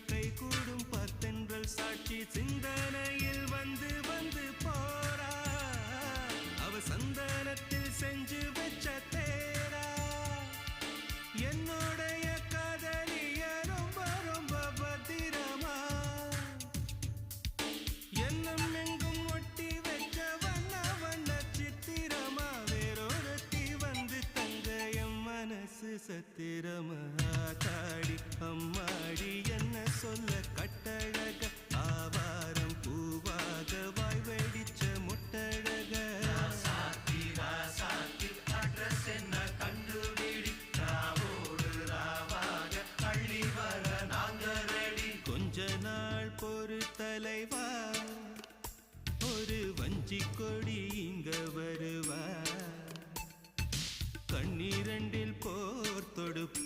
கை கூடும் பத்தென்றல் சாட்சி சிந்தனையில் வந்து வந்து போறா அவ சந்தனத்தில் செஞ்சு வச்ச தேரா என்னுடைய காதலிய ரொம்ப ரொம்ப பத்திரமா எண்ணம் எங்கும் ஒட்டி வச்ச வண்ண வண்ண சித்திரமா வேறொருத்தி வந்து தங்க என் மனசு சத்திரமா தாடி அம்மாடி என்ன சொல்ல கட்டழக ஆவாரம் பூவாக வாய் வெடிச்ச முட்டழக அட்ரஸ் என்ன கண்டுபிடி ராவோடு ராவாக அள்ளி வர நாங்க ரெடி கொஞ்ச நாள் பொறு தலைவா ஒரு வஞ்சி கொடி இங்க வருவா கண்ணீரண்டில் போர் தொடுப்பா